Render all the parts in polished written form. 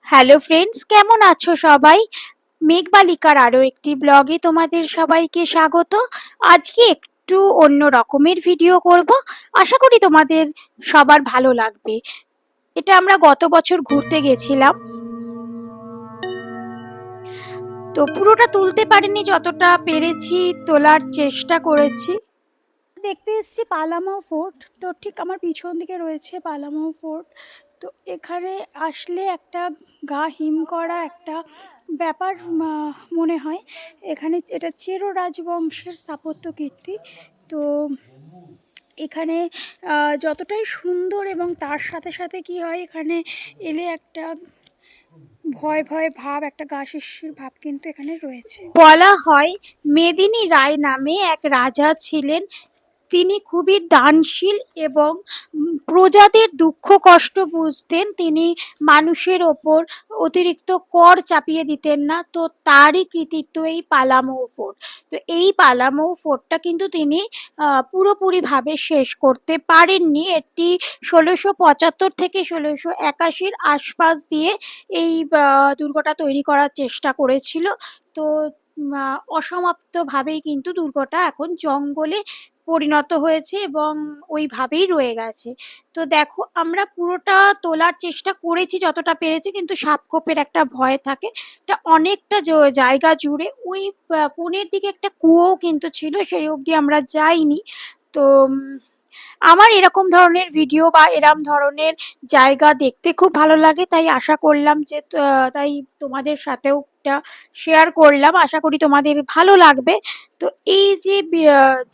Hello friends, কেমন আছো সবাই? মেঘবালিকার আরো একটি ব্লগে তোমাদের সবাইকে স্বাগত। আজকে একটু অন্য রকমের ভিডিও করব। আশা করি তোমাদের সবার ভালো লাগবে। এটা আমরা গত বছর ঘুরতে গেছিলাম, তো পুরোটা তুলতে পারিনি, যতটা পেরেছি তোলার চেষ্টা করেছি। দেখতে এসেছি পালামাও ফোর্ট। তো ঠিক আমার পিছন দিকে রয়েছে পালামাও ফোর্ট। তো এখানে আসলে একটা গা হিম করা একটা ব্যাপার মনে হয়। এখানে এটা চেরো রাজবংশের স্থাপত্য কীর্তি। তো এখানে যতটাই সুন্দর, এবং তার সাথে সাথে কি হয়, এখানে এলে একটা ভয় ভয় ভাব, একটা গা শিরশির ভাব কিন্তু এখানে রয়েছে। বলা হয় মেদিনী রায় নামে এক রাজা ছিলেন। তিনি খুবই দানশীল এবং প্রজাদের দুঃখ কষ্ট বুঝতেন। তিনি মানুষের ওপর অতিরিক্ত কর চাপিয়ে দিতেন না। তো তারই কৃতিত্ব এই পালামৌ ফোর্ট। তো এই পালামৌ ফোর্টটা কিন্তু তিনি পুরোপুরিভাবে শেষ করতে পারেননি। এটি ১৬৭৫ থেকে ১৬৮১-র আশপাশ দিয়ে এই দুর্গটা তৈরি করার চেষ্টা করেছিল। তো অসমাপ্তভাবেই কিন্তু দুর্গটা এখন জঙ্গলে পরিণত হয়েছে এবং ওইভাবেই রয়ে গেছে। তো দেখো, আমরা পুরোটা তোলার চেষ্টা করেছি যতটা পেরেছি, কিন্তু সাপখোপের একটা ভয় থাকে। এটা অনেকটা জায়গা জুড়ে ওই কোণের দিকে একটা কুয়োও কিন্তু ছিল, সেই অবধি আমরা যাইনি। তো আমার এরকম ধরনের ভিডিও বা এরম ধরনের জায়গা দেখতে খুব ভালো লাগে, তাই আশা করলাম যে তাই তোমাদের সাথেও শেয়ার করলাম। আশা করি তোমাদের ভালো লাগবে। তো এই যে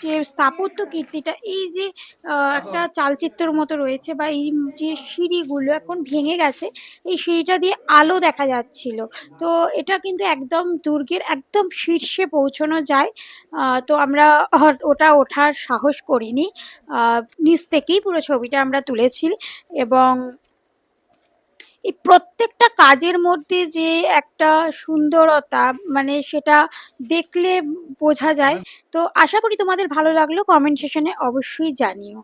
যে স্থাপত্য কীর্তিটা, এই যে একটা চালচিত্রের মতো রয়েছে, বা এই যে সিঁড়িগুলো এখন ভেঙে গেছে, এই সিঁড়িটা দিয়ে আলো দেখা যাচ্ছিল। তো এটা কিন্তু একদম দুর্গের একদম শীর্ষে পৌঁছানো যায়। তো আমরা ওটা ওঠার সাহস করিনি। নিচ থেকেই পুরো ছবিটা আমরা তুলেছি। এবং এই প্রত্যেকটা কাজের মধ্যে যে একটা সুন্দরতা, মানে সেটা দেখলে বোঝা যায়। তো আশা করি তোমাদের ভালো লাগলো। কমেন্ট সেকশনে অবশ্যই জানিও।